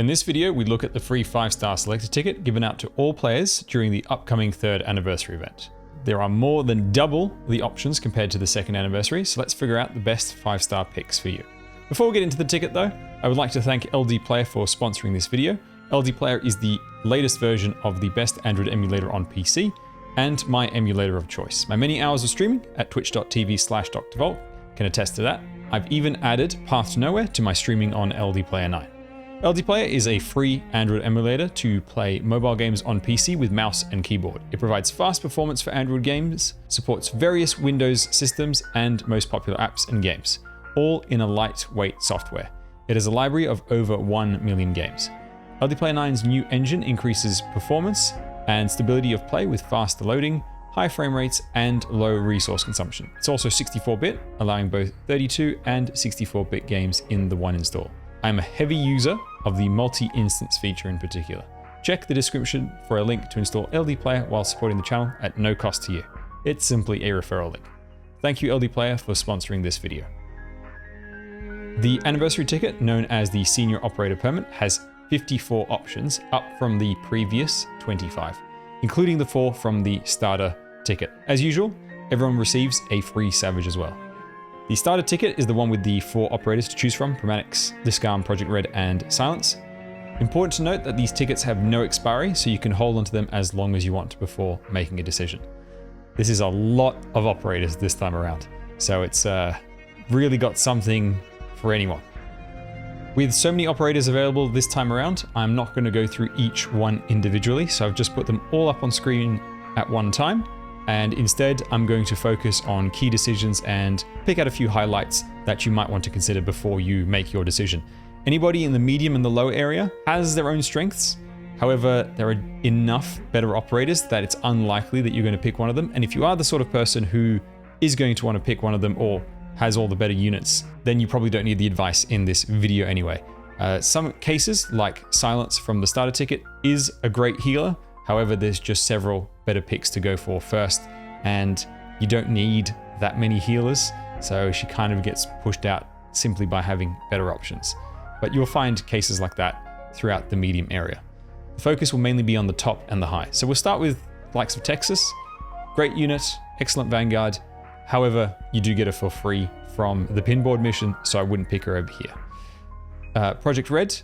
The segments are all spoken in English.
In this video, we look at the free 5-star selector ticket given out to all players during the upcoming 3rd anniversary event. There are more than double the options compared to the 2nd anniversary, so let's figure out the best 5-star picks for you. Before we get into the ticket though, I would like to thank LD Player for sponsoring this video. LD Player is the latest version of the best Android emulator on PC and my emulator of choice. My many hours of streaming at twitch.tv/DrVolt can attest to that. I've even added Path to Nowhere to my streaming on LD Player 9. LD Player is a free Android emulator to play mobile games on PC with mouse and keyboard. It provides fast performance for Android games, supports various Windows systems and most popular apps and games, all in a lightweight software. It has a library of over 1 million games. LD Player 9's new engine increases performance and stability of play with faster loading, high frame rates, and low resource consumption. It's also 64-bit, allowing both 32 and 64-bit games in the one install. I'm a heavy user of the multi-instance feature in particular. Check the description for a link to install LD Player while supporting the channel at no cost to you. It's simply a referral link. Thank you LD Player for sponsoring this video. The anniversary ticket, known as the Senior Operator Permit, has 54 options, up from the previous 25, including the 4 from the starter ticket. As usual, everyone receives a free Savage as well. The starter ticket is the one with the 4 operators to choose from: Pragmatics, Discard, Project Red, and Silence. Important to note that these tickets have no expiry, so you can hold onto them as long as you want before making a decision. This is a lot of operators this time around, so it's really got something for anyone. With so many operators available this time around, I'm not going to go through each one individually, so I've just put them all up on screen at one time, and instead I'm going to focus on key decisions and pick out a few highlights that you might want to consider before you make your decision. Anybody in the medium and the low area has their own strengths. However, there are enough better operators that it's unlikely that you're going to pick one of them, and if you are the sort of person who is going to want to pick one of them or has all the better units, then you probably don't need the advice in this video anyway. Some cases, like Silence from the starter ticket, is a great healer. However, there's just several better picks to go for first, and you don't need that many healers, so she kind of gets pushed out simply by having better options. But you'll find cases like that throughout the medium area. The focus will mainly be on the top and the high. So we'll start with the likes of Texas. Great unit, excellent Vanguard. However, you do get her for free from the pinboard mission, so I wouldn't pick her over here. Project Red,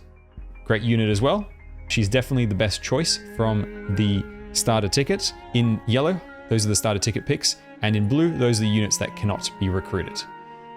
great unit as well. She's definitely the best choice from the starter ticket. In yellow, those are the starter ticket picks, and in blue, those are the units that cannot be recruited.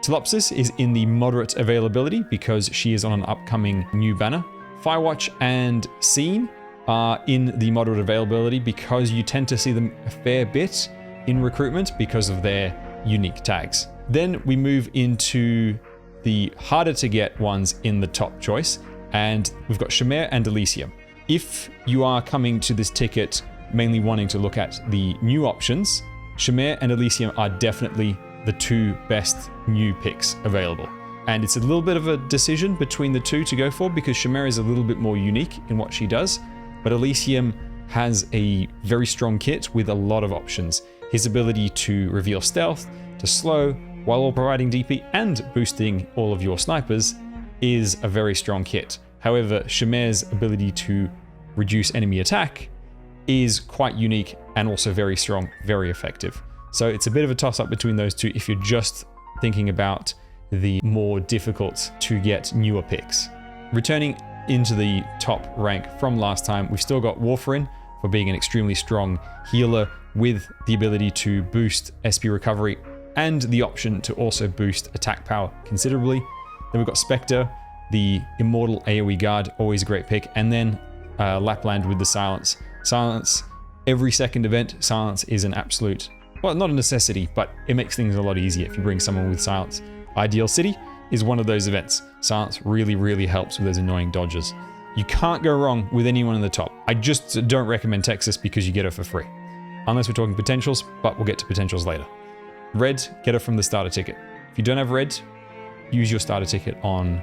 Telopsis is in the moderate availability because she is on an upcoming new banner. Firewatch and Scene are in the moderate availability because you tend to see them a fair bit in recruitment because of their unique tags. Then we move into the harder to get ones in the top choice, and we've got Chimère and Elysium. If you are coming to this ticket mainly wanting to look at the new options, Chimère and Elysium are definitely the 2 best new picks available. And it's a little bit of a decision between the 2 to go for because Chimère is a little bit more unique in what she does, but Elysium has a very strong kit with a lot of options. His ability to reveal stealth, to slow, while all providing DP and boosting all of your snipers is a very strong kit. However, Chimère's ability to reduce enemy attack is quite unique and also very strong, very effective. So it's a bit of a toss-up between those 2 if you're just thinking about the more difficult to get newer picks. Returning into the top rank from last time, we've still got Warfarin for being an extremely strong healer with the ability to boost SP recovery and the option to also boost attack power considerably. Then we've got Spectre, the immortal AoE guard, always a great pick, and then Lapland with the Silence. Silence, every second event, Silence is an absolute, well, not a necessity, but it makes things a lot easier if you bring someone with Silence. Ideal City is one of those events. Silence really, really helps with those annoying dodges. You can't go wrong with anyone in the top. I just don't recommend Texas because you get her for free. Unless we're talking potentials, but we'll get to potentials later. Red, get her from the starter ticket. If you don't have Red, use your starter ticket on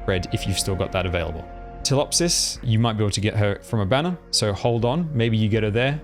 Red if you've still got that available. Telopsis, you might be able to get her from a banner, so hold on, maybe you get her there,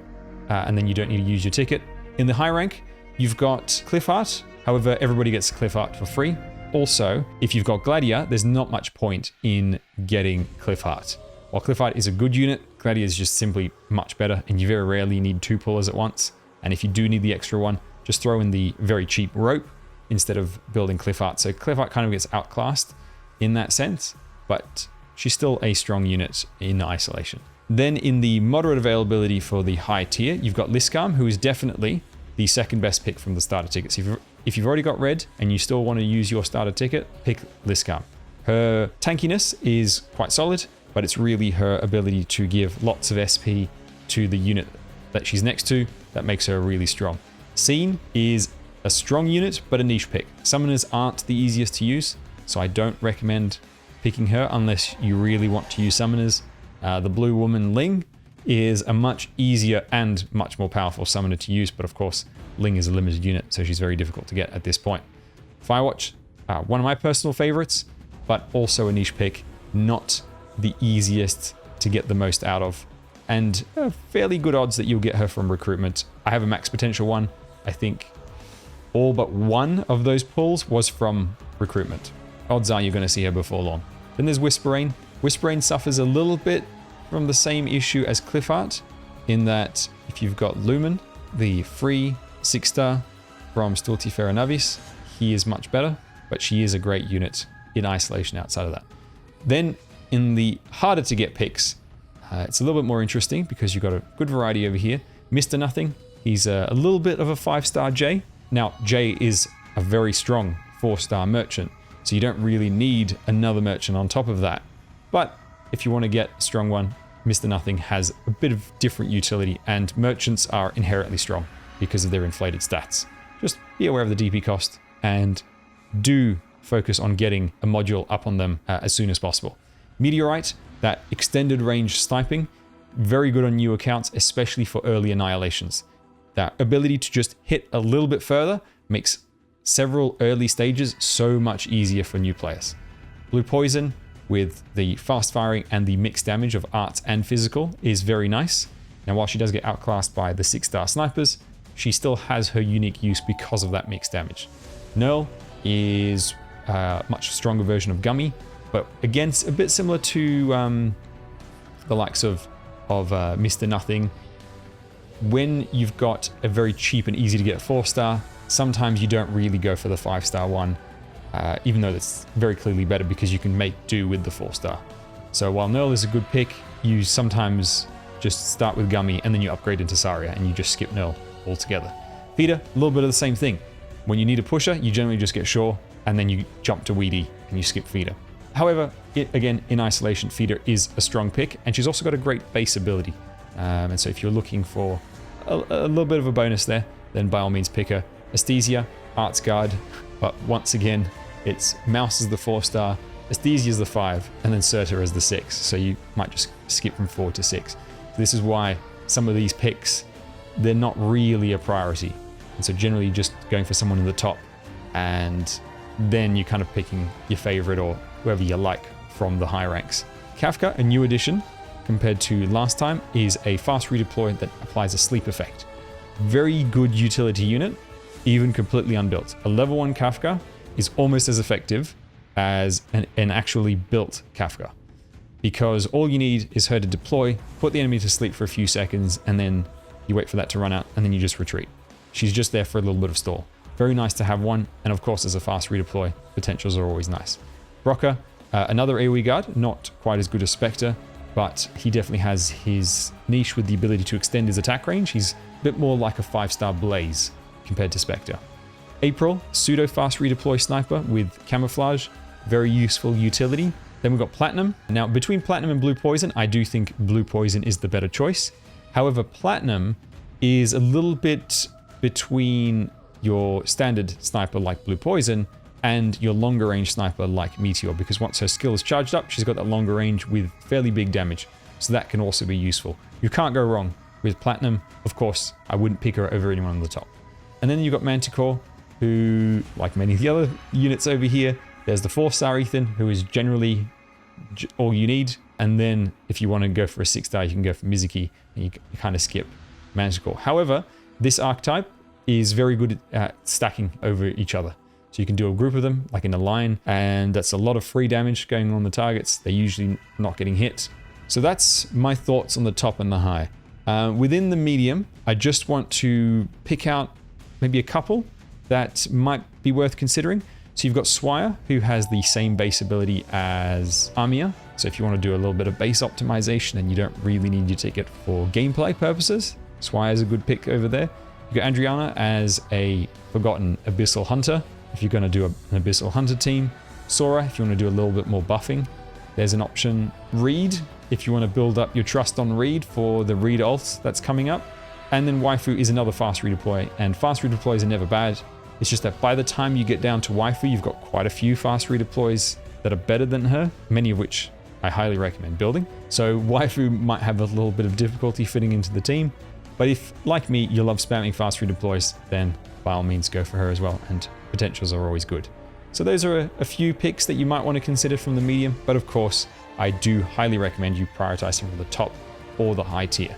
and then you don't need to use your ticket. In the high rank, you've got Cliffheart. However, everybody gets Cliffheart for free. Also, if you've got Gladia, there's not much point in getting Cliffheart. While Cliffheart is a good unit, Gladiator is just simply much better, and you very rarely need 2 pullers at once. And if you do need the extra one, just throw in the very cheap rope instead of building Cliffheart. So Cliffheart kind of gets outclassed in that sense, but she's still a strong unit in isolation. Then in the moderate availability for the high tier, you've got Liskarm, who is definitely the second best pick from the starter tickets. If you've already got red and you still want to use your starter ticket, pick Liskarm. Her tankiness is quite solid, but it's really her ability to give lots of SP to the unit that she's next to that makes her really strong. Scene is a strong unit, but a niche pick. Summoners aren't the easiest to use, so I don't recommend picking her unless you really want to use summoners. The Blue Woman Ling is a much easier and much more powerful summoner to use, but of course, Ling is a limited unit, so she's very difficult to get at this point. Firewatch, one of my personal favorites, but also a niche pick, not the easiest to get the most out of, and fairly good odds that you'll get her from recruitment. I have a max potential one. I think all but one of those pulls was from recruitment. Odds are you're going to see her before long. Then there's Whisperrain. Whisperrain suffers a little bit from the same issue as Cliffheart, in that if you've got Lumen, the free 6-star from Stultifera Navis, he is much better, but she is a great unit in isolation outside of that. Then in the harder to get picks, it's a little bit more interesting because you've got a good variety over here. Mr. Nothing, he's a little bit of a 5-star J. Now, J is a very strong 4-star merchant, so you don't really need another merchant on top of that. But if you want to get a strong one, Mr. Nothing has a bit of different utility, and merchants are inherently strong because of their inflated stats. Just be aware of the DP cost and do focus on getting a module up on them as soon as possible. Meteorite, that extended range sniping, very good on new accounts, especially for early annihilations. That ability to just hit a little bit further makes several early stages so much easier for new players. Blue Poison, with the fast firing and the mixed damage of arts and physical, is very nice. Now, while she does get outclassed by the 6-star snipers, she still has her unique use because of that mixed damage. Nerl is a much stronger version of Gummy, but again, a bit similar to the likes of Mr. Nothing. When you've got a very cheap and easy to get 4-star, sometimes you don't really go for the 5-star one, even though that's very clearly better because you can make do with the 4-star. So while Nerl is a good pick, you sometimes just start with Gummy and then you upgrade into Saria and you just skip Nerl altogether. Feeder, a little bit of the same thing. When you need a pusher, you generally just get Shaw and then you jump to Weedy and you skip Feeder. However, again, in isolation, Feeder is a strong pick, and she's also got a great base ability. And so if you're looking for a little bit of a bonus there, then by all means pick her. Aesthesia, Arts Guard, but once again, it's Mouse as the 4-star, Aesthesia is the 5, and then Surtur as the 6. So you might just skip from 4 to 6. So this is why some of these picks, they're not really a priority. And so generally just going for someone in the top, and then you're kind of picking your favorite or whoever you like from the high ranks. Kafka, a new addition compared to last time, is a fast redeploy that applies a sleep effect. Very good utility unit, even completely unbuilt. A level 1 Kafka is almost as effective as an actually built Kafka, because all you need is her to deploy, put the enemy to sleep for a few seconds, and then you wait for that to run out, and then you just retreat. She's just there for a little bit of stall. Very nice to have one, and of course as a fast redeploy, potentials are always nice. Brocker, another AoE guard, not quite as good as Spectre, but he definitely has his niche with the ability to extend his attack range. He's a bit more like a 5-star Blaze compared to Spectre. April, pseudo fast redeploy sniper with camouflage, very useful utility. Then we've got Platinum. Now between Platinum and Blue Poison, I do think Blue Poison is the better choice. However, Platinum is a little bit between your standard sniper like Blue Poison and your longer range sniper like Meteor, because once her skill is charged up, she's got that longer range with fairly big damage. So that can also be useful. You can't go wrong with Platinum. Of course, I wouldn't pick her over anyone on the top. And then you've got Manticore, who, like many of the other units over here, there's the 4-star Ethan, who is generally all you need. And then if you want to go for a 6-star, you can go for Mizuki, and you kind of skip Manticore. However, this archetype is very good at stacking over each other. So you can do a group of them, like in a line, and that's a lot of free damage going on the targets. They're usually not getting hit. So that's my thoughts on the top and the high. Within the medium, I just want to pick out maybe a couple that might be worth considering. So you've got Swire, who has the same base ability as Amia. So if you want to do a little bit of base optimization and you don't really need your ticket for gameplay purposes, Swire is a good pick over there. You've got Adriana as a forgotten Abyssal Hunter, if you're going to do an Abyssal Hunter team. Sora, if you want to do a little bit more buffing, there's an option. Reed, if you want to build up your trust on Reed for the Reed ult that's coming up. And then Waifu is another fast redeploy, and fast redeploys are never bad. It's just that by the time you get down to Waifu, you've got quite a few fast redeploys that are better than her, many of which I highly recommend building. So Waifu might have a little bit of difficulty fitting into the team, but if, like me, you love spamming fast redeploys, then by all means go for her as well, and potentials are always good. So those are a few picks that you might want to consider from the medium, but of course, I do highly recommend you prioritize from the top or the high tier.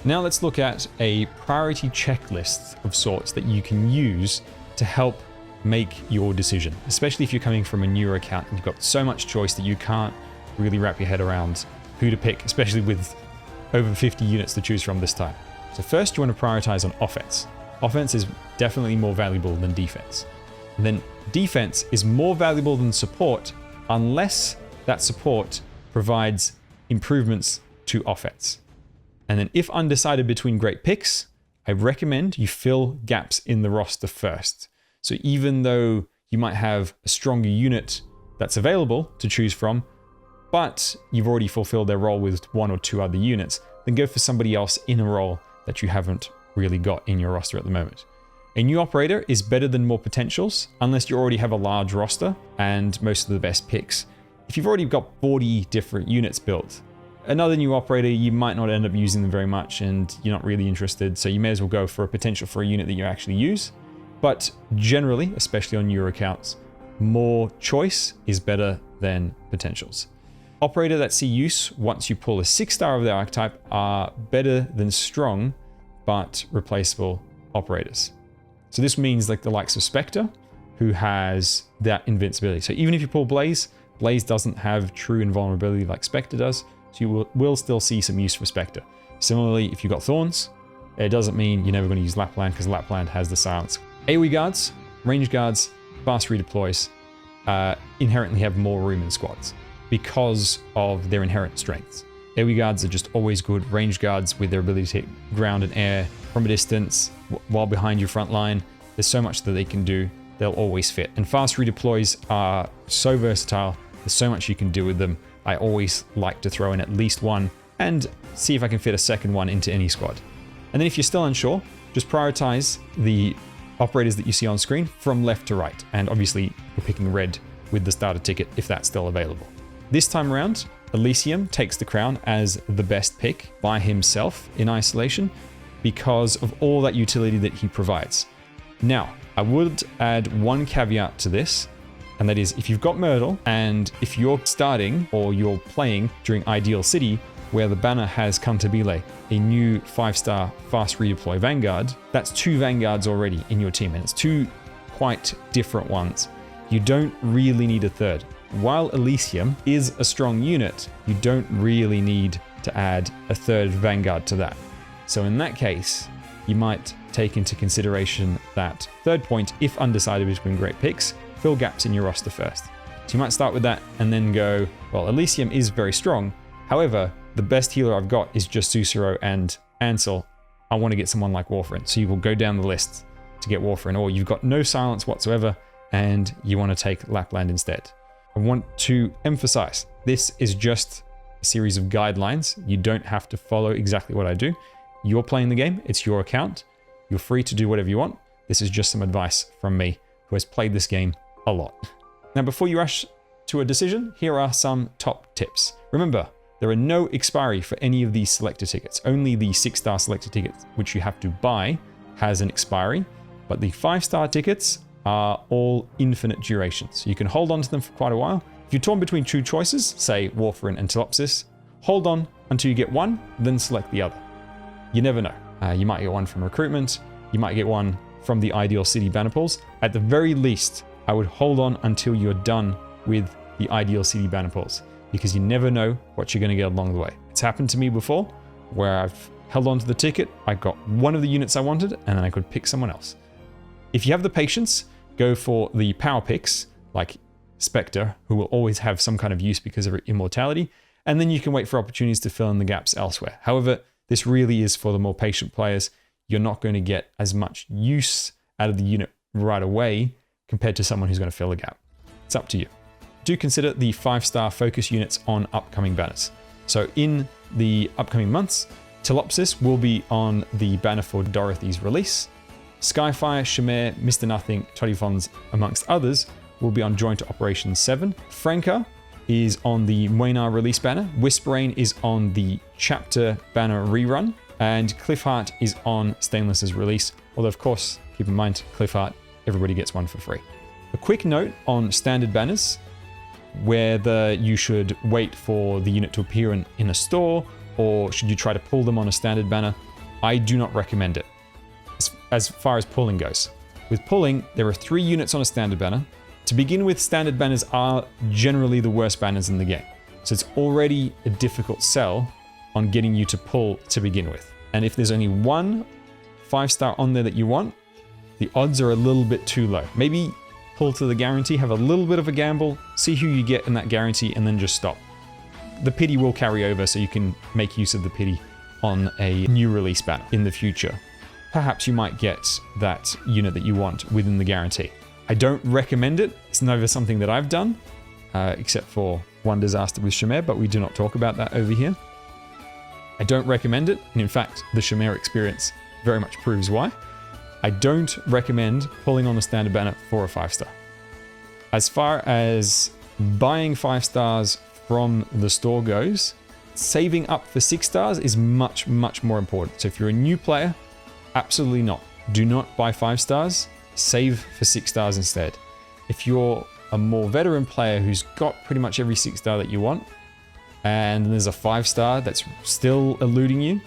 Now let's look at a priority checklist of sorts that you can use to help make your decision, especially if you're coming from a newer account and you've got so much choice that you can't really wrap your head around who to pick, especially with over 50 units to choose from this time. So first you want to prioritize on offense. Offense is definitely more valuable than defense. And then defense is more valuable than support unless that support provides improvements to offense. And then if undecided between great picks, I recommend you fill gaps in the roster first. So even though you might have a stronger unit that's available to choose from, but you've already fulfilled their role with one or two other units, then go for somebody else in a role that you haven't really got in your roster at the moment. A new operator is better than more potentials, unless you already have a large roster and most of the best picks. If you've already got 40 different units built, another new operator, you might not end up using them very much and you're not really interested, so you may as well go for a potential for a unit that you actually use. But generally, especially on newer accounts, more choice is better than potentials. Operator that see use once you pull a 6-star of their archetype are better than strong but replaceable operators. So this means like the likes of Spectre, who has that invincibility. So even if you pull Blaze, Blaze doesn't have true invulnerability like Spectre does, so you will still see some use for Spectre. Similarly, if you've got Thorns, it doesn't mean you're never going to use Lapland because Lapland has the silence. AoE guards, range guards, fast redeploys inherently have more room in squads because of their inherent strengths. AoE guards are just always good. Range guards with their ability to hit ground and air from a distance while behind your front line. There's so much that they can do. They'll always fit. And fast redeploys are so versatile. There's so much you can do with them. I always like to throw in at least one and see if I can fit a second one into any squad. And then if you're still unsure, just prioritize the operators that you see on screen from left to right. And obviously we're picking red with the starter ticket if that's still available. This time around, Elysium takes the crown as the best pick by himself in isolation because of all that utility that he provides. Now, I would add one caveat to this, and that is if you've got Myrtle and if you're starting or you're playing during Ideal City, where the banner has Cantabile, a new 5-star fast redeploy Vanguard, that's 2 Vanguards already in your team, and it's 2 quite different ones. You don't really need a third. While Elysium is a strong unit, you don't really need to add a third Vanguard to that. So in that case, you might take into consideration that third point if undecided between great picks, fill gaps in your roster first. So you might start with that and then go, well, Elysium is very strong. However, the best healer I've got is just Susuro and Ansel. I want to get someone like Warfarin. So you will go down the list to get Warfarin, or you've got no silence whatsoever and you want to take Lapland instead. I want to emphasize, this is just a series of guidelines. You don't have to follow exactly what I do. You're playing the game, it's your account. You're free to do whatever you want. This is just some advice from me, who has played this game a lot. Now, before you rush to a decision, here are some top tips. Remember, there are no expiry for any of these selector tickets. Only the 6-star selector tickets, which you have to buy, has an expiry, but the 5-star tickets are all infinite duration. So you can hold on to them for quite a while. If you're torn between 2 choices, say Warfarin and Telopsis, hold on until you get one, then select the other. You never know. You might get one from recruitment. You might get one from the Ideal City banner pools. At the very least, I would hold on until you're done with the Ideal City banner pools. because you never know what you're going to get along the way. It's happened to me before where I've held on to the ticket, I got one of the units I wanted, and then I could pick someone else. If you have the patience, go for the power picks like Spectre, who will always have some kind of use because of her immortality, and then you can wait for opportunities to fill in the gaps elsewhere. However, this really is for the more patient players. You're not going to get as much use out of the unit right away compared to someone who's going to fill a gap. It's up to you. Do consider the 5-star focus units on upcoming banners. So in the upcoming months, Telopsis will be on the banner for Dorothy's release. Skyfire, Shamir, Mr. Nothing, Toddyfons, amongst others, will be on Joint Operation 7. Franca is on the Muenar release banner. Whisperain is on the Chapter banner rerun. And Cliffheart is on Stainless's release. Although, of course, keep in mind, Cliffheart, everybody gets one for free. A quick note on standard banners, whether you should wait for the unit to appear in a store, or should you try to pull them on a standard banner. I do not recommend it as far as pulling goes. With pulling, there are 3 units on a standard banner. To begin with, standard banners are generally the worst banners in the game. So it's already a difficult sell on getting you to pull to begin with. And if there's only one 5-star on there that you want, the odds are a little bit too low. Maybe pull to the guarantee, have a little bit of a gamble, see who you get in that guarantee, and then just stop. The pity will carry over, so you can make use of the pity on a new release banner in the future. Perhaps you might get that unit that you want within the guarantee. I don't recommend it. It's never something that I've done, except for one disaster with Shamir, but we do not talk about that over here. I don't recommend it, and in fact, the Shamir experience very much proves why. I don't recommend pulling on a standard banner for a 5-star. As far as buying 5 stars from the store goes, saving up for 6 stars is much, much more important. So if you're a new player, absolutely not. Do not buy 5 stars, save for 6 stars instead. If you're a more veteran player who's got pretty much every 6 star that you want, and there's a 5-star that's still eluding you,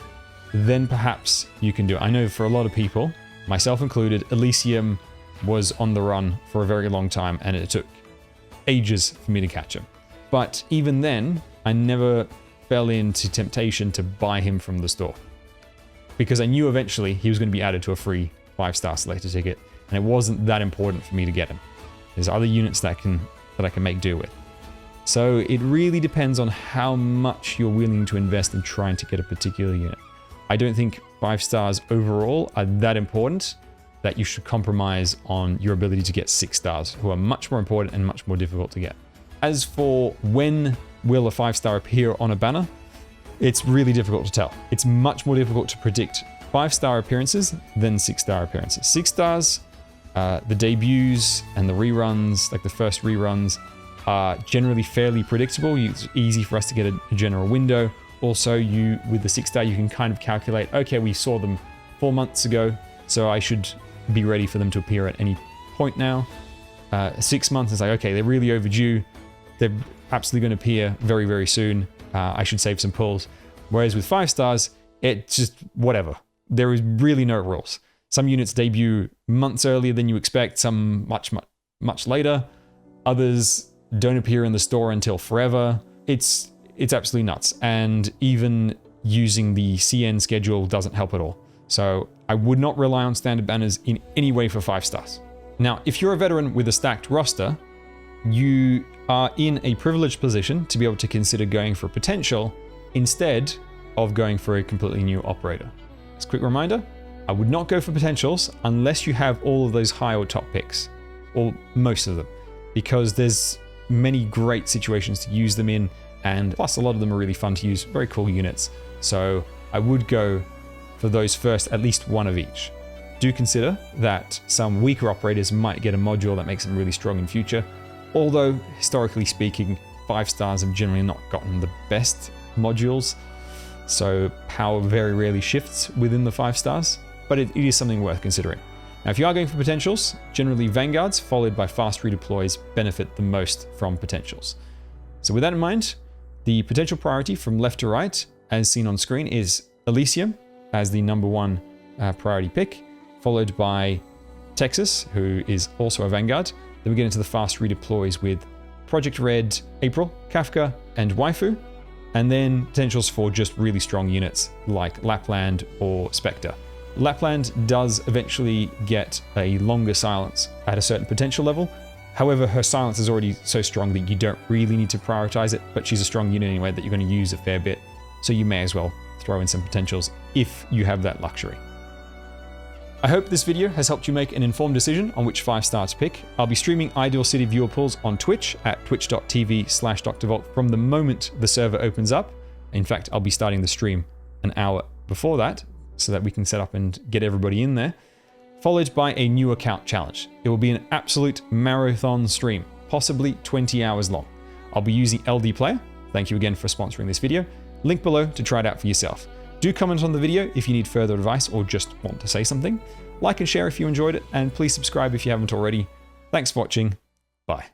then perhaps you can do it. I know for a lot of people, myself included, Elysium was on the run for a very long time, and it took ages for me to catch him. But even then, I never fell into temptation to buy him from the store, because I knew eventually he was going to be added to a free 5-star selector ticket, and it wasn't that important for me to get him. There's other units that I can make do with. So it really depends on how much you're willing to invest in trying to get a particular unit. I don't think 5 stars overall are that important that you should compromise on your ability to get 6 stars, who are much more important and much more difficult to get. As for when will a 5-star appear on a banner, it's really difficult to tell. It's much more difficult to predict 5-star appearances than 6-star appearances. 6 stars, the debuts and the reruns, like the first reruns, are generally fairly predictable. It's easy for us to get a general window. Also, with the 6-star, you can kind of calculate, okay, we saw them 4 months ago, so I should be ready for them to appear at any point now. 6 months is like, okay, they're really overdue. They're absolutely going to appear very, very soon. I should save some pulls. Whereas with 5 stars, it's just whatever. There is really no rules. Some units debut months earlier than you expect, some much, much, much later. Others don't appear in the store until forever. It's absolutely nuts. And even using the CN schedule doesn't help at all. So I would not rely on standard banners in any way for 5 stars. Now, if you're a veteran with a stacked roster, you are in a privileged position to be able to consider going for potential instead of going for a completely new operator. As a quick reminder, I would not go for potentials unless you have all of those high or top picks, or most of them, because there's many great situations to use them in, and plus a lot of them are really fun to use, very cool units. So I would go for those first, at least one of each. Do consider that some weaker operators might get a module that makes them really strong in future, although historically speaking, 5 stars have generally not gotten the best modules, so power very rarely shifts within the 5 stars, but it is something worth considering. Now, if you are going for potentials, generally Vanguards followed by fast redeploys benefit the most from potentials. So with that in mind, the potential priority from left to right, as seen on screen, is Elysium as the #1 priority pick, followed by Texas, who is also a Vanguard. Then we get into the fast redeploys with Project Red, April, Kafka, and Waifu, and then potentials for just really strong units like Lapland or Spectre. Lapland does eventually get a longer silence at a certain potential level. However, her silence is already so strong that you don't really need to prioritize it, but she's a strong unit anyway that you're going to use a fair bit, so you may as well throw in some potentials if you have that luxury. I hope this video has helped you make an informed decision on which 5-star to pick. I'll be streaming Ideal City viewer pools on Twitch at twitch.tv/drvault from the moment the server opens up. In fact, I'll be starting the stream an hour before that so that we can set up and get everybody in there, followed by a new account challenge. It will be an absolute marathon stream, possibly 20 hours long. I'll be using LD Player. Thank you again for sponsoring this video. Link below to try it out for yourself. Do comment on the video if you need further advice or just want to say something. Like and share if you enjoyed it, and please subscribe if you haven't already. Thanks for watching. Bye.